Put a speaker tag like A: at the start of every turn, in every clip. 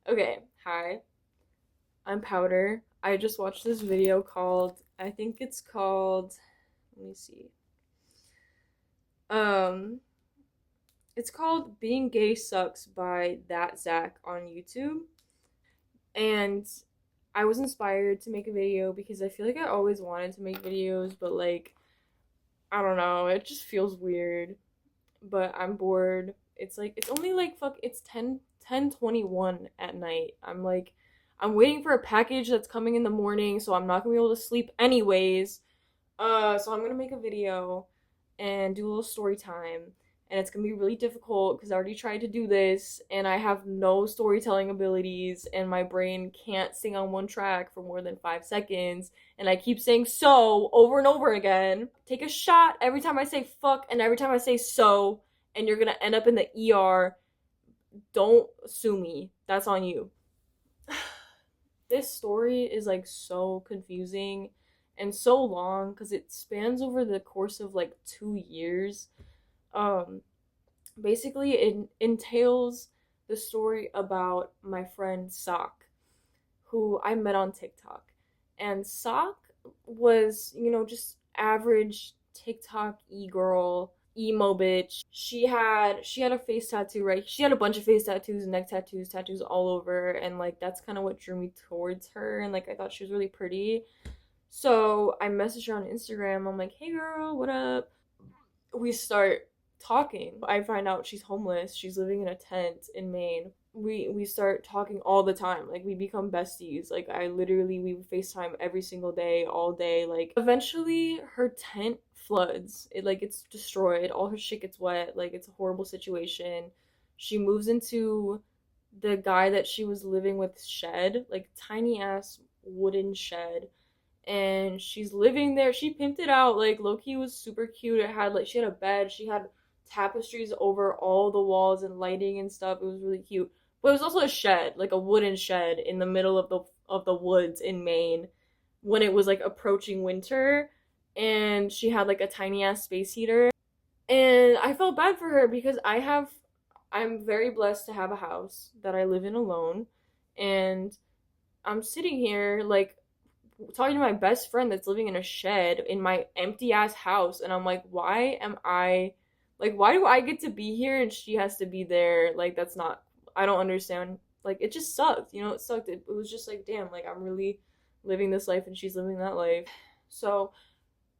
A: Okay, hi. I'm Powder. I just watched this video called I think it's called let me see. Um it's called Being Gay Sucks by That Zach on YouTube. And I was inspired to make a video because I feel like I always wanted to make videos, but like I don't know, it just feels weird. But I'm bored. It's like it's only like it's 10:21 at night. I'm waiting for a package that's coming in the morning, so I'm not gonna be able to sleep anyways. So I'm gonna make a video and do a little story time. And it's gonna be really difficult because I already tried to do this and I have no storytelling abilities and my brain can't sing on one track for more than 5 seconds. And I keep saying so over and over again. Take a shot every time I say fuck and every time I say so, and you're gonna end up in the ER. Don't sue me. That's on you. This story is like so confusing and so long because it spans over the course of like 2 years. Um, Basically, it entails the story about my friend Sock, who I met on TikTok. And Sock was, just average TikTok e-girl, emo bitch. She had a face tattoo, right? She had a bunch of face tattoos, neck tattoos, tattoos all over, and like that's kind of what drew me towards her. And like I thought she was really pretty. So I messaged her on Instagram. I'm like, hey girl, what up? We start talking. I find out she's homeless. She's living in a tent in Maine. We start talking all the time. Like we become besties. Like we FaceTime every single day, all day. Like eventually her tent floods. It's destroyed. All her shit gets wet. Like it's a horrible situation. She moves into the guy that she was living with shed, like tiny ass wooden shed, and she's living there. She pimped it out. Like Loki was super cute. It had like she had a bed. She had tapestries over all the walls and lighting and stuff. It was really cute. But it was also a shed, like a wooden shed in the middle of the woods in Maine when it was like approaching winter, and she had like a tiny ass space heater. And I felt bad for her because I'm very blessed to have a house that I live in alone, and I'm sitting here like talking to my best friend that's living in a shed in my empty ass house, and I'm like, why do I get to be here and she has to be there? Like that's not I don't understand. Like it just sucked, it sucked. It was just like, damn, like I'm really living this life and she's living that life. So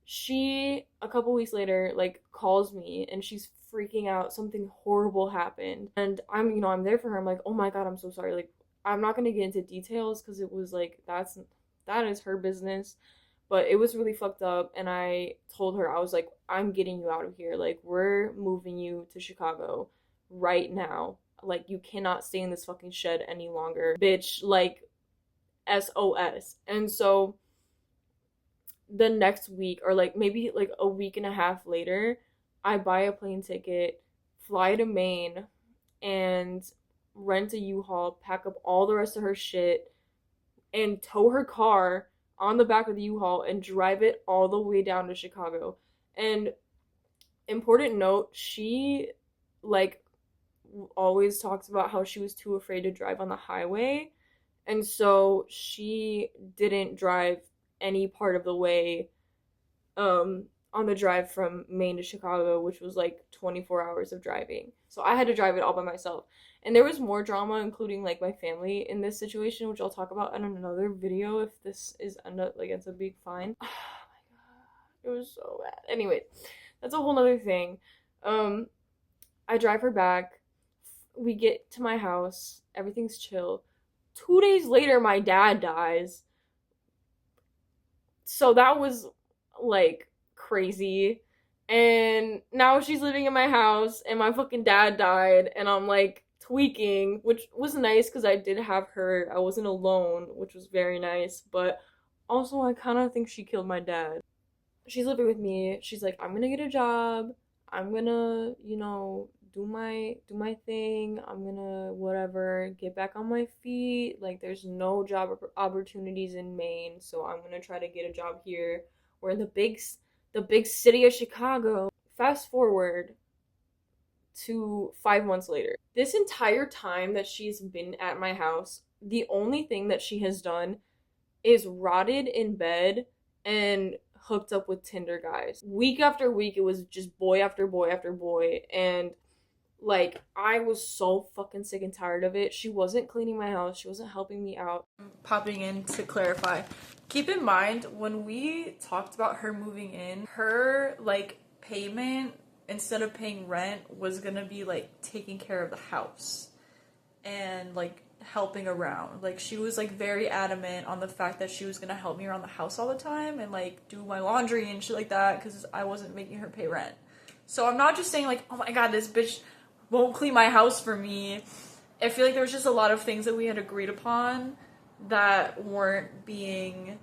A: she a couple weeks later like calls me and she's freaking out. Something horrible happened. And I'm there for her. I'm like, "Oh my god, I'm so sorry." Like I'm not going to get into details cuz it was like that is her business. But it was really fucked up and I told her, I was like, "I'm getting you out of here. Like we're moving you to Chicago right now. Like you cannot stay in this fucking shed any longer. Bitch, like SOS." And so the next week or like maybe like a week and a half later, I buy a plane ticket, fly to Maine, and rent a U-Haul, pack up all the rest of her shit, and tow her car on the back of the U-Haul and drive it all the way down to Chicago. And important note, she like always talks about how she was too afraid to drive on the highway. And so she didn't drive any part of the way on the drive from Maine to Chicago, which was like 24 hours of driving. So I had to drive it all by myself. And there was more drama, including like my family in this situation, which I'll talk about in another video if this is ends up being fine. Oh my god, it was so bad. Anyway, that's a whole nother thing. Um, I drive her back. We get to my house. Everything's chill. 2 days later, my dad dies. So that was like crazy. And now she's living in my house and my fucking dad died and I'm like tweaking, which was nice because I did have her. I wasn't alone, which was very nice, but also I kind of think she killed my dad. She's living with me. She's like, "I'm going to get a job. I'm going to, do my thing. I'm going to whatever, get back on my feet. Like there's no job opportunities in Maine, so I'm going to try to get a job here. We're in the big city of Chicago." Fast forward to 5 months later. This entire time that she's been at my house, the only thing that she has done is rotted in bed and hooked up with Tinder guys. Week after week, it was just boy after boy after boy. And like, I was so fucking sick and tired of it. She wasn't cleaning my house, she wasn't helping me out.
B: Popping in to clarify. Keep in mind, when we talked about her moving in, her like payment, instead of paying rent, was gonna be like taking care of the house and like helping around. Like, she was like very adamant on the fact that she was gonna help me around the house all the time and like do my laundry and shit like that, because I wasn't making her pay rent. So I'm not just saying like, oh my god, this bitch won't clean my house for me. I feel like there was just a lot of things that we had agreed upon that weren't being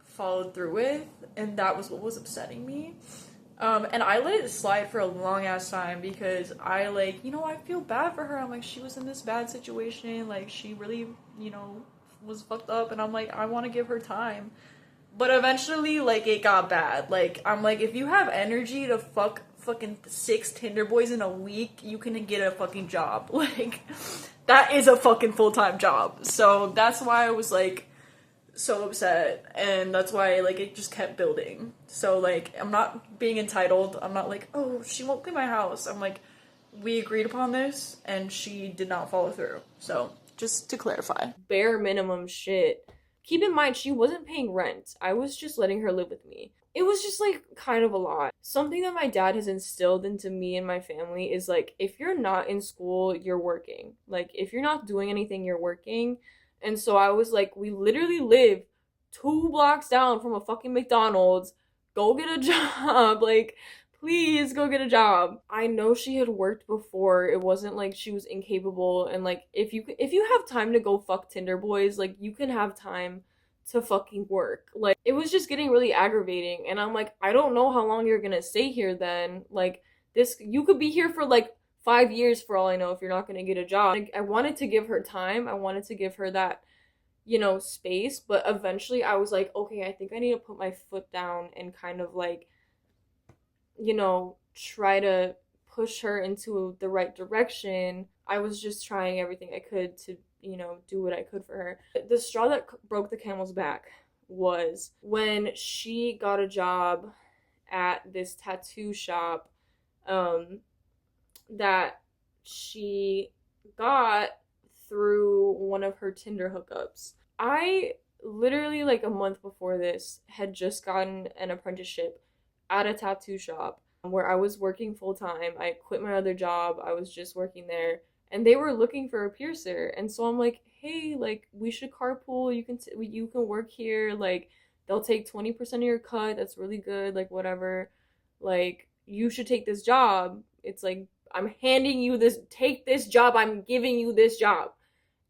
B: followed through with, and that was what was upsetting me. And I let it slide for a long ass time because I like, I feel bad for her. I'm like, she was in this bad situation, like she really, was fucked up, and I'm like, I want to give her time. But eventually, like, it got bad. Like, I'm like, if you have energy to fucking 6 Tinder boys in a week, you can get a fucking job. Like, that is a fucking full-time job. So that's why I was like so upset, and that's why like it just kept building. So like, I'm not being entitled. I'm not like, oh, she won't clean my house. I'm like, we agreed upon this and she did not follow through. So just to clarify,
A: bare minimum shit. Keep in mind, she wasn't paying rent. I was just letting her live with me. It was just like kind of a lot. Something that my dad has instilled into me and my family is like, if you're not in school, you're working. Like, if you're not doing anything, you're working. And so I was like, we literally live 2 blocks down from a fucking McDonald's. Go get a job. Like, please go get a job. I know she had worked before. It wasn't like she was incapable. And like, if you have time to go fuck Tinder boys, like, you can have time to fucking work. Like, it was just getting really aggravating. And I'm like, I don't know how long you're gonna stay here then. Like, this, you could be here for like 5 years for all I know if you're not gonna get a job. I wanted to give her time. I wanted to give her that, space. But eventually I was like, okay, I think I need to put my foot down and kind of like, try to push her into the right direction. I was just trying everything I could to, do what I could for her. The straw that broke the camel's back was when she got a job at this tattoo shop that she got through one of her Tinder hookups. I literally, like a month before this, had just gotten an apprenticeship at a tattoo shop where I was working full time. I quit my other job. I was just working there, and they were looking for a piercer. And so I'm like, hey, like, we should carpool. You can work here. Like, they'll take 20% of your cut. That's really good. Like, whatever. Like, you should take this job. It's like, I'm handing you this. Take this job. I'm giving you this job.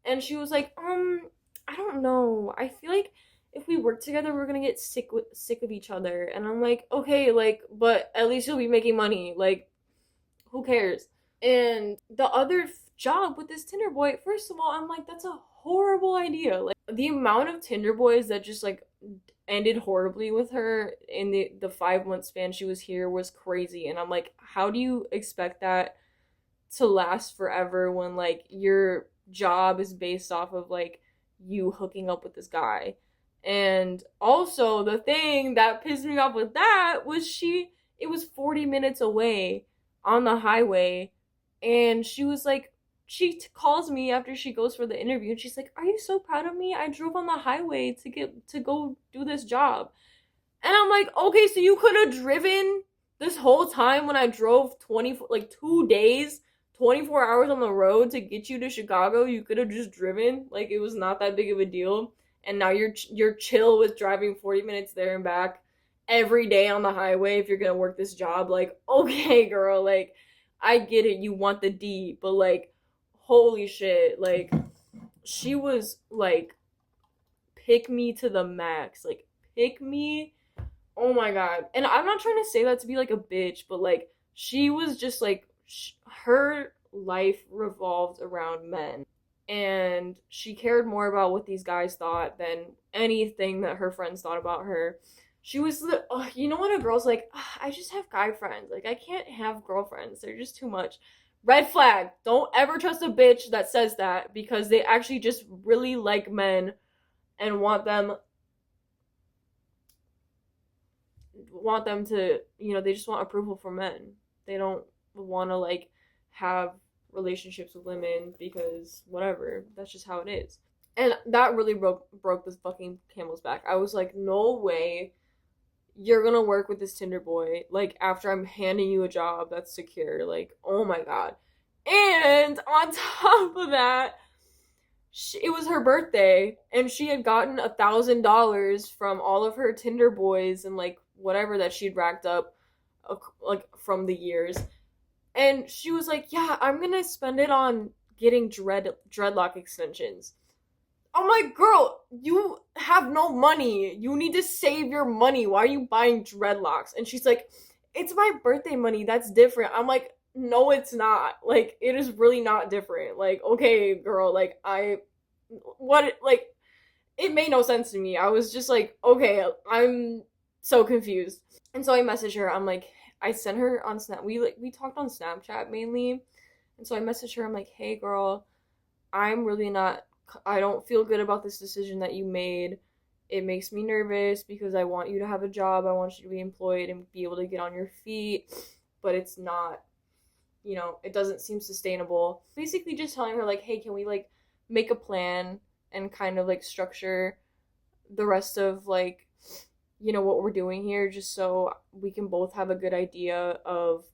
A: And she was like, I don't know. I feel like if we work together, we're gonna get sick of each other. And I'm like, okay, like, but at least you'll be making money. Like, who cares? And the other job with this Tinder boy, first of all, I'm like, that's a horrible idea. Like, the amount of Tinder boys that just like ended horribly with her in the 5 month span she was here was crazy. And I'm like, how do you expect that to last forever when like your job is based off of like you hooking up with this guy? And also, the thing that pissed me off with that was it was 40 minutes away on the highway. And she was like, she calls me after she goes for the interview, and she's like, are you so proud of me? I drove on the highway to go do this job. And I'm like, okay, so you could have driven this whole time when I drove 2 days, 24 hours on the road to get you to Chicago. You could have just driven. Like, it was not that big of a deal. And now you're chill with driving 40 minutes there and back every day on the highway if you're gonna work this job. Like, okay, girl, like, I get it, you want the D, but like, holy shit, like, she was like, pick me to the max, like, pick me, oh my god. And I'm not trying to say that to be like a bitch, but like, she was just like, her life revolved around men. And she cared more about what these guys thought than anything that her friends thought about her. She was when a girl's like, I just have guy friends. Like, I can't have girlfriends. They're just too much. Red flag. Don't ever trust a bitch that says that because they actually just really like men and want them to, they just want approval from men. They don't want to like have relationships with women because whatever. That's just how it is. And that really broke this fucking camel's back. I was like, no way you're gonna work with this Tinder boy, like, after I'm handing you a job that's secure. Like, oh my god. And on top of that, it was her birthday, and she had gotten $1,000 from all of her Tinder boys and, like, whatever that she'd racked up, like, from the years. And she was like, yeah, I'm gonna spend it on getting dreadlock extensions. I'm like, girl, you have no money. You need to save your money. Why are you buying dreadlocks? And she's like, it's my birthday money. That's different. I'm like, no, it's not. Like, it is really not different. Like, okay, girl, like, like, it made no sense to me. I was just like, okay, I'm so confused. And so I messaged her. I'm like, I sent her on Snap. We talked on Snapchat mainly. And so I messaged her. I'm like, hey, girl, I don't feel good about this decision that you made. It makes me nervous because I want you to have a job. I want you to be employed and be able to get on your feet. But it's not, it doesn't seem sustainable. Basically just telling her, like, hey, can we, like, make a plan and kind of, like, structure the rest of, like, what we're doing here, just so we can both have a good idea of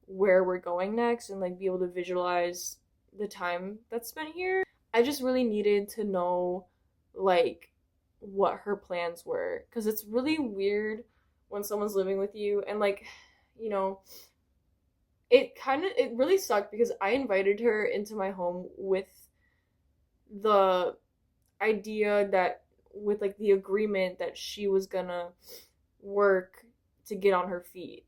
A: where we're going next and, like, be able to visualize the time that's spent here. I just really needed to know, like, what her plans were, because it's really weird when someone's living with you and, like, it really sucked because I invited her into my home with the idea that, with, like, the agreement that she was gonna work to get on her feet.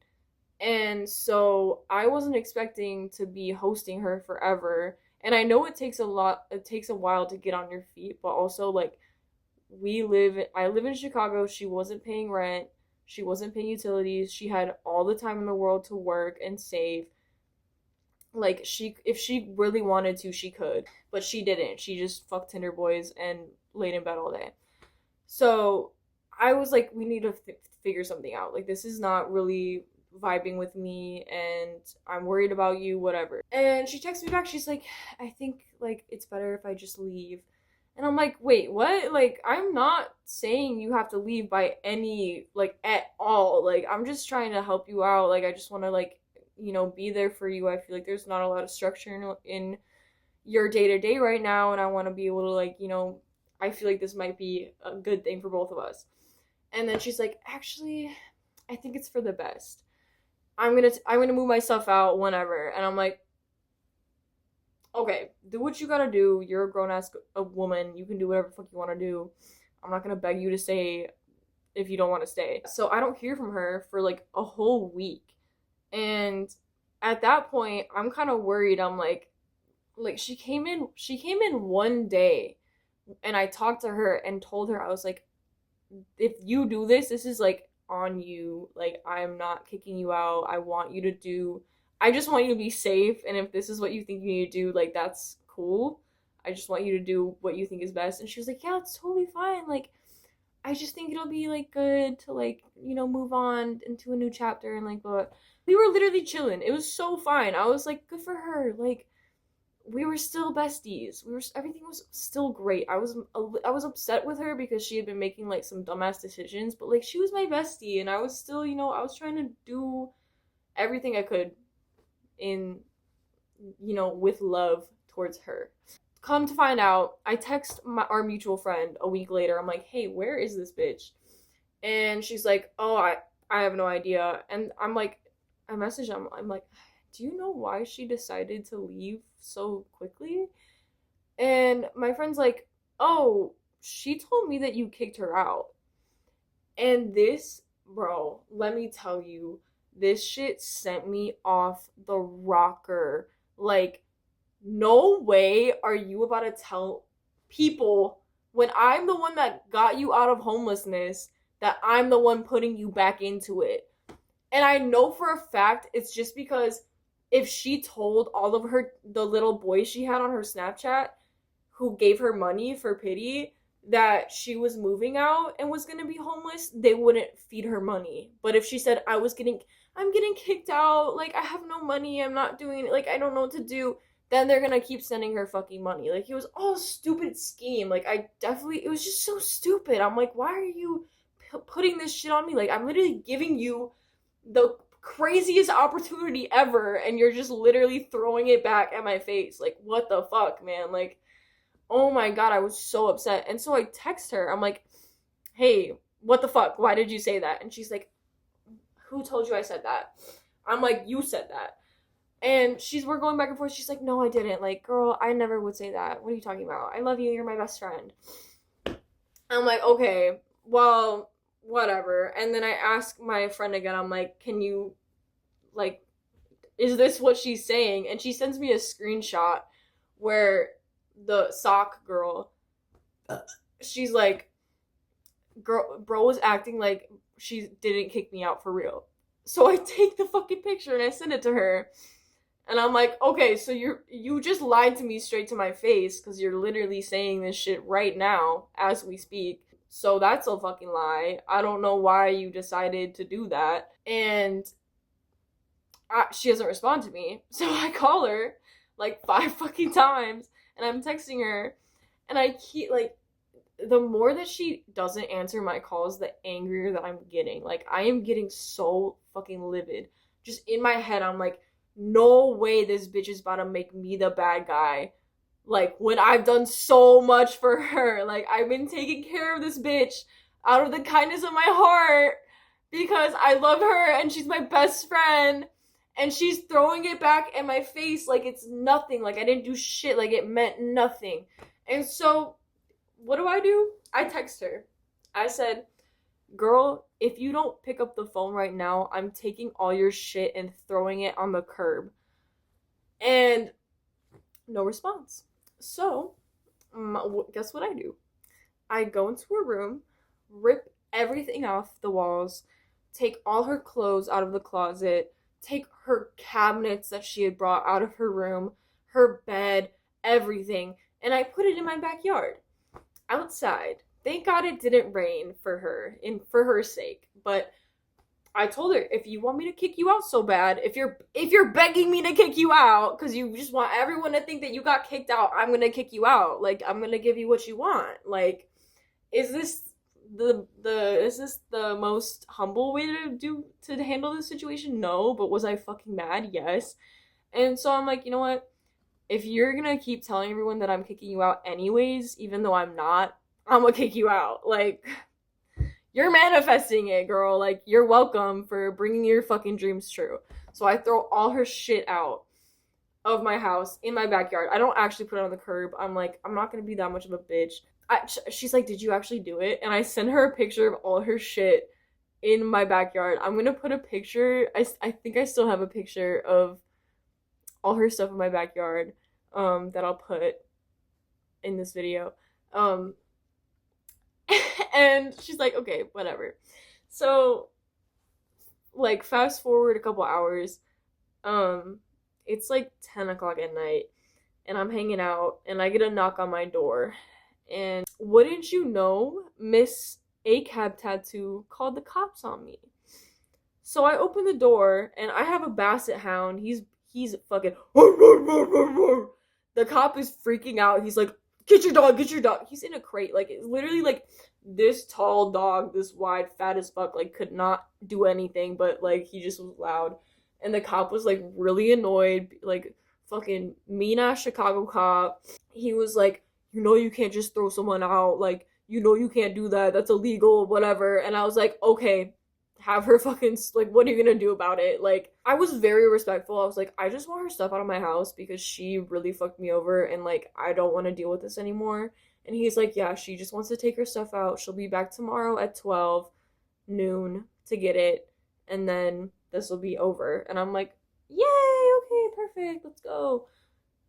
A: And so I wasn't expecting to be hosting her forever. And I know it takes a while to get on your feet, but also, like, I live in Chicago. She wasn't paying rent. She wasn't paying utilities. She had all the time in the world to work and save. Like, if she really wanted to, she could, but she didn't. She just fucked Tinder boys and laid in bed all day. So I was like, we need to figure something out. Like, this is not really vibing with me, and I'm worried about you, whatever. And she texts me back. She's like, I think, like, it's better if I just leave. And I'm like, wait, what? Like, I'm not saying you have to leave by any, like, at all. Like, I'm just trying to help you out. Like, I just want to, like, be there for you. I feel like there's not a lot of structure in your day-to-day right now, and I want to be able to, like, I feel like this might be a good thing for both of us. And then she's like, actually, I think it's for the best. I'm gonna move myself out whenever. And I'm like, okay, do what you gotta do. You're a grown-ass woman. You can do whatever the fuck you want to do. I'm not gonna beg you to stay if you don't want to stay. So I don't hear from her for, like, a whole week. And at that point, I'm kind of worried. I'm like, she came in one day, and I talked to her and told her, I was like, if you do this is, like, on you. Like, I'm not kicking you out. I just want you to be safe, and if this is what you think you need to do, like, that's cool. I just want you to do what you think is best. And she was like, yeah, it's totally fine. Like, I just think it'll be, like, good to, like, move on into a new chapter. And, like, but we were literally chilling. It was so fine. I was like, good for her. Like, we were still besties. Everything was still great. I was upset with her because she had been making, like, some dumbass decisions, but, like, she was my bestie, and I was still, I was trying to do everything I could in, with love towards her. Come to find out, I text our mutual friend a week later. I'm like, hey, where is this bitch? And she's like, oh, I have no idea. And I'm like, I message him. I'm like, do you know why she decided to leave so quickly? And my friend's like, oh, she told me that you kicked her out. And this, bro, let me tell you, this shit sent me off the rocker. Like, no way are you about to tell people, when I'm the one that got you out of homelessness, that I'm the one putting you back into it. And I know for a fact it's just because if she told all of the little boys she had on her Snapchat who gave her money for pity that she was moving out and was going to be homeless, they wouldn't feed her money. But if she said I'm getting kicked out, like I have no money, I'm not doing it, like I don't know what to do, then they're going to keep sending her fucking money. Like it was all a stupid scheme. Like it was just so stupid. I'm like, why are you putting this shit on me? Like I'm literally giving you the craziest opportunity ever and you're just literally throwing it back at my face. Like what the fuck, man? Like oh my god, I was so upset. And so I text her. I'm like, "Hey, what the fuck? Why did you say that?" And she's like, "Who told you I said that?" I'm like, "You said that." And we're going back and forth. She's like, "No, I didn't. Like, girl, I never would say that. What are you talking about? I love you. You're my best friend." I'm like, "Okay, well, whatever." And then I ask my friend again. I'm like, "Can you like is this what she's saying?" And she sends me a screenshot where the sock girl, she's like, girl, bro was acting like she didn't kick me out for real. So I take the fucking picture and I send it to her. And I'm like, okay, so you just lied to me straight to my face because you're literally saying this shit right now as we speak. So that's a fucking lie. I don't know why you decided to do that. And she doesn't respond to me. So I call her like 5 fucking times and I'm texting her and I keep like the more that she doesn't answer my calls, the angrier that I'm getting. Like I am getting so fucking livid. Just in my head, I'm like, no way this bitch is about to make me the bad guy. Like when I've done so much for her. Like I've been taking care of this bitch out of the kindness of my heart because I love her and she's my best friend. And she's throwing it back in my face like it's nothing. Like I didn't do shit. Like it meant nothing. And so what do? I text her. I said, "Girl, if you don't pick up the phone right now, I'm taking all your shit and throwing it on the curb." And no response. So, guess what I do? I go into her room, rip everything off the walls, take all her clothes out of the closet, take her cabinets that she had brought out of her room, her bed, everything, and I put it in my backyard outside. Thank God it didn't rain for her sake. But I told her, if you want me to kick you out so bad, if you're begging me to kick you out because you just want everyone to think that you got kicked out, I'm gonna kick you out. Like I'm gonna give you what you want. Like, is this the most humble way to handle this situation? No, but was I fucking mad? Yes. And so I'm like, you know what? If you're gonna keep telling everyone that I'm kicking you out anyways, even though I'm not, I'm gonna kick you out. Like, you're manifesting it, girl. Like, you're welcome for bringing your fucking dreams true. So I throw all her shit out of my house in my backyard. I don't actually put it on the curb. I'm like, I'm not gonna be that much of a bitch. She's like, "Did you actually do it?" And I send her a picture of all her shit in my backyard. I'm gonna put a picture. I think I still have a picture of all her stuff in my backyard that I'll put in this video. And she's like, "Okay, whatever." So like fast forward a couple hours, it's like 10 o'clock at night and I'm hanging out and I get a knock on my door and wouldn't you know, Miss ACAB Tattoo called the cops on me. So I open the door and I have a basset hound. He's fucking the cop is freaking out. He's like, get your dog. He's in a crate. Like it's literally like this tall dog, this wide, fat as fuck, like could not do anything, but like he just was loud. And the cop was like really annoyed, like fucking mean ass Chicago cop. He was like, you know you can't just throw someone out, like you know you can't do that, that's illegal, whatever. And I was like, okay, have her fucking, like, what are you gonna do about it? Like, I was very respectful. I was like, I just want her stuff out of my house because she really fucked me over and like I don't want to deal with this anymore. And he's like, yeah, she just wants to take her stuff out. She'll be back tomorrow at 12 noon to get it, and then this will be over. And I'm like, yay, okay, perfect, let's go.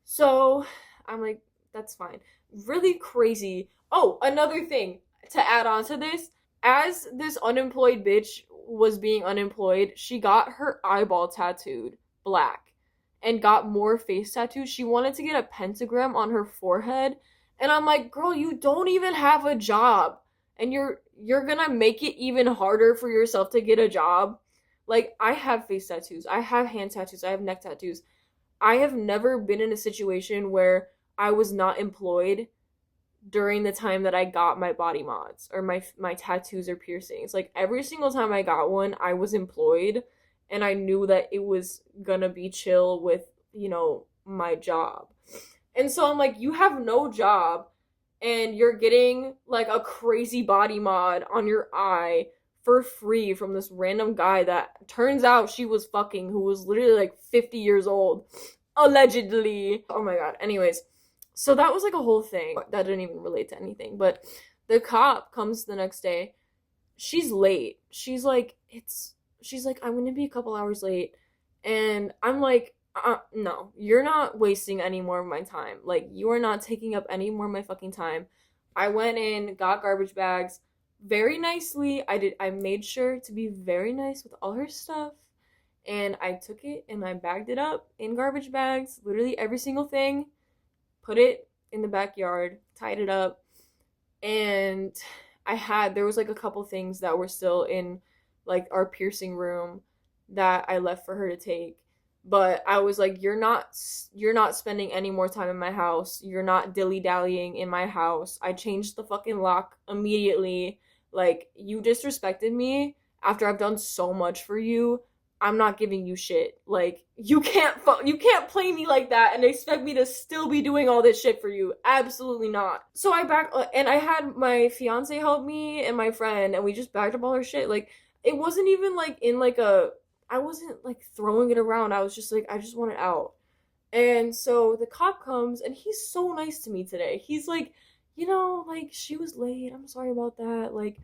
A: So I'm like, that's fine. Really crazy. Oh, another thing to add on to this, as this unemployed bitch was being unemployed, she got her eyeball tattooed black. and got more face tattoos. She wanted to get a pentagram on her forehead. And I'm like, girl, you don't even have a job. And you're gonna make it even harder for yourself to get a job. Like, I have face tattoos. I have hand tattoos. I have neck tattoos. I have never been in a situation where I was not employed during the time that I got my body mods or my tattoos or piercings. Like every single time I got one, I was employed and I knew that it was gonna be chill with, my job. And so I'm like, you have no job and you're getting like a crazy body mod on your eye for free from this random guy that turns out she was fucking, who was literally like 50 years old, allegedly. Oh my god. Anyways, so that was like a whole thing that didn't even relate to anything. But the cop comes the next day. She's late. She's like, I'm gonna be a couple hours late. And I'm like, no, you're not wasting any more of my time. Like, you are not taking up any more of my fucking time. I went in, got garbage bags very nicely. I made sure to be very nice with all her stuff. And I took it and I bagged it up in garbage bags, literally every single thing, put it in the backyard, tied it up. And there was like a couple things that were still in like our piercing room that I left for her to take. But I was like, you're not spending any more time in my house. You're not dilly-dallying in my house. I changed the fucking lock immediately. Like, you disrespected me after I've done so much for you. I'm not giving you shit. Like, you can't play me like that and expect me to still be doing all this shit for you. Absolutely not. So and I had my fiance help me and my friend, and we just backed up all her shit. Like, it wasn't even like in like I wasn't like throwing it around. I was just like, I just want it out. And so the cop comes and he's so nice to me today. He's like, like, she was late. I'm sorry about that. Like,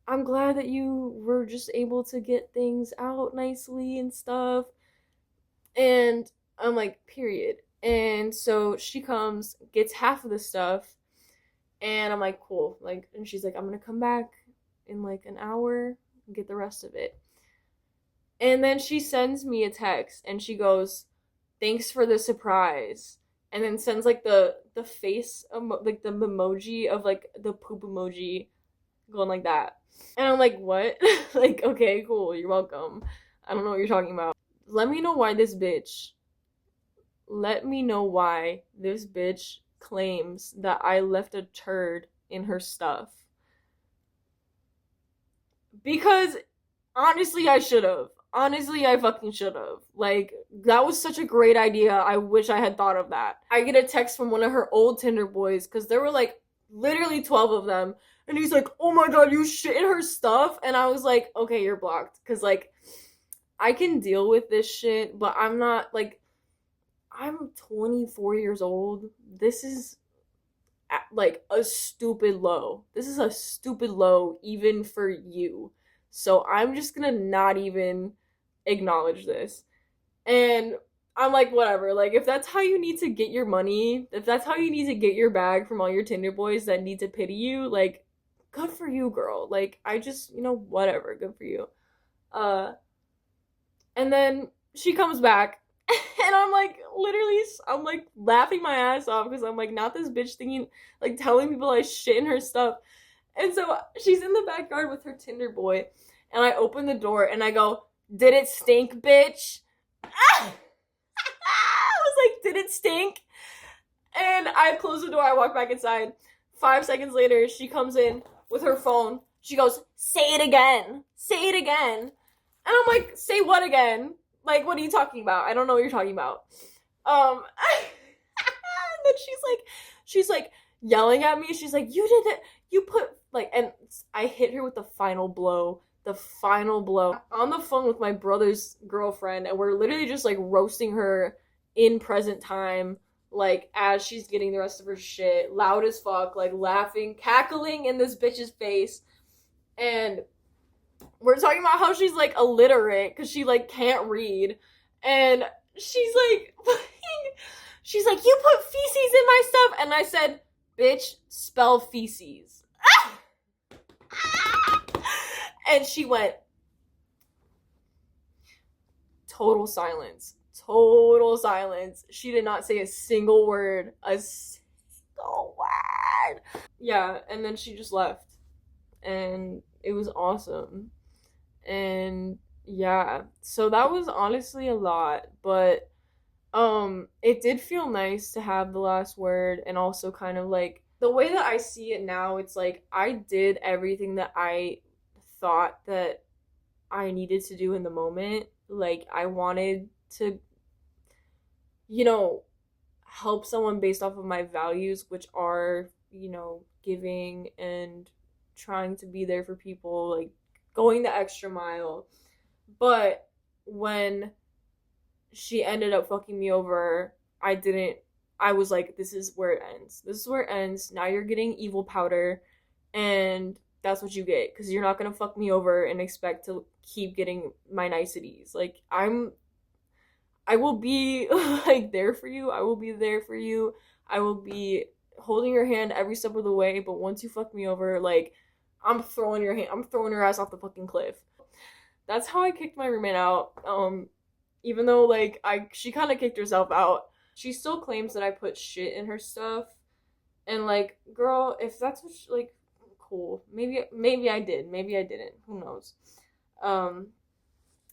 A: I'm glad that you were just able to get things out nicely and stuff. And I'm like, period. And so she comes, gets half of the stuff, and I'm like, cool. Like, and she's like, I'm gonna come back in like an hour and get the rest of it. And then she sends me a text and she goes, thanks for the surprise. And then sends like the face, like the emoji of like the poop emoji going like that. And I'm like, what? Like, okay, cool, you're welcome. I don't know what you're talking about. Let me know why this bitch claims that I left a turd in her stuff. Because honestly, I should have. Honestly, I fucking should have. Like, that was such a great idea. I wish I had thought of that. I get a text from one of her old Tinder boys, because there were like literally 12 of them. And he's like, oh my god, you shit in her stuff? And I was like, okay, you're blocked. Because, like, I can deal with this shit, but I'm not, like, I'm 24 years old. This is, like, a stupid low. This is a stupid low, even for you. So I'm just gonna not even acknowledge this. And I'm like, whatever. Like, if that's how you need to get your money, if that's how you need to get your bag from all your Tinder boys that need to pity you, like, good for you, girl. Like, I just, whatever. Good for you. And then she comes back, and I'm like, literally, I'm like laughing my ass off because I'm like, not this bitch thinking, like, telling people I shit in her stuff. And so she's in the backyard with her Tinder boy, and I open the door and I go, did it stink, bitch? I was like, did it stink? And I close the door, I walk back inside. 5 seconds later, she comes in with her phone. She goes, say it again. Say it again. And I'm like, say what again? Like, what are you talking about? I don't know what you're talking about. And then she's like yelling at me. She's like, you did it. You put, like, and I hit her with the final blow. On the phone with my brother's girlfriend, and we're literally just, like, roasting her in present time, like, as she's getting the rest of her shit, loud as fuck, like, laughing, cackling in this bitch's face. And we're talking about how she's, like, illiterate because she, like, can't read. And she's like, you put feces in my stuff. And I said, bitch, spell feces. And she went, total silence. Total silence. She did not say a single word. A single word. Yeah, and then she just left. And it was awesome. And yeah, so that was honestly a lot, but it did feel nice to have the last word, and also kind of like the way that I see it now, it's like I did everything that I thought that I needed to do in the moment. Like I wanted to, you know, help someone based off of my values, which are, giving and trying to be there for people, like going the extra mile. But when she ended up fucking me over, I was like, this is where it ends. This is where it ends. Now you're getting evil powder, and that's what you get, because you're not gonna fuck me over and expect to keep getting my niceties. Like, I will be like there for you. I will be there for you. I will be holding your hand every step of the way, but once you fuck me over, like, I'm throwing your ass off the fucking cliff. That's how I kicked my roommate out. Even though like she kind of kicked herself out. She still claims that I put shit in her stuff. And like, girl, if that's what like, cool. Maybe I did. Maybe I didn't. Who knows?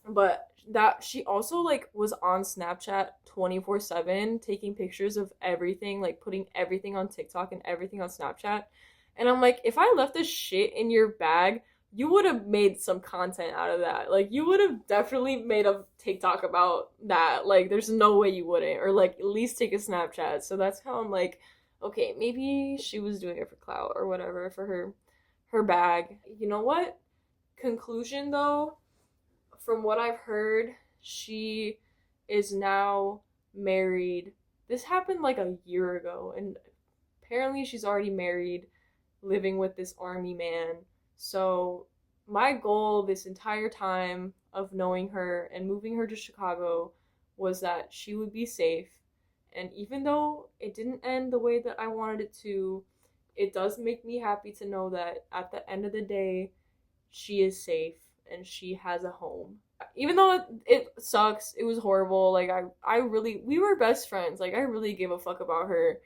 A: But that she also like was on Snapchat 24/7 taking pictures of everything, like putting everything on TikTok and everything on Snapchat. And I'm like, if I left this shit in your bag, you would have made some content out of that. Like, you would have definitely made a TikTok about that. Like, there's no way you wouldn't. Or, like, at least take a Snapchat. So that's how I'm like, okay, maybe she was doing it for clout or whatever, for her bag. You know what? Conclusion, though, from what I've heard, she is now married. This happened, like, a year ago. And apparently she's already married, living with this army man. So my goal this entire time of knowing her and moving her to Chicago was that she would be safe. And even though it didn't end the way that I wanted it to, it does make me happy to know that at the end of the day, she is safe and she has a home. Even though it sucks, it was horrible. Like we were best friends. Like I really gave a fuck about her.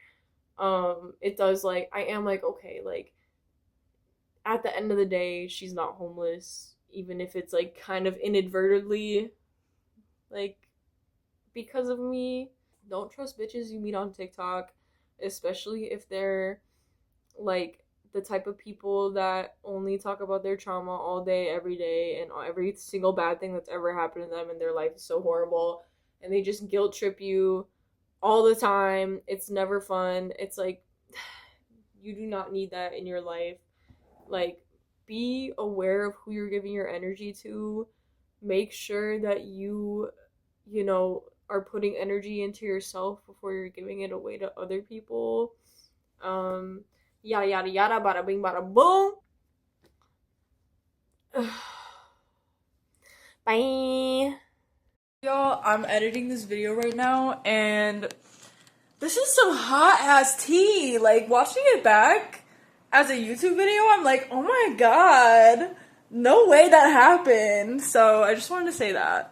A: It does, like, I am like, okay, like, at the end of the day, she's not homeless, even if it's like kind of inadvertently, like, because of me. Don't trust bitches you meet on TikTok, especially if they're like the type of people that only talk about their trauma all day, every day, and every single bad thing that's ever happened to them in their life is so horrible, and they just guilt trip you all the time. It's never fun. It's like, you do not need that in your life. Like, be aware of who you're giving your energy to. Make sure that you are putting energy into yourself before you're giving it away to other people. Yada yada yada, bada bing bada boom. Bye.
B: Y'all, I'm editing this video right now, and this is some hot ass tea. Like, watching it back as a YouTube video, I'm like, oh my god, no way that happened. So I just wanted to say that.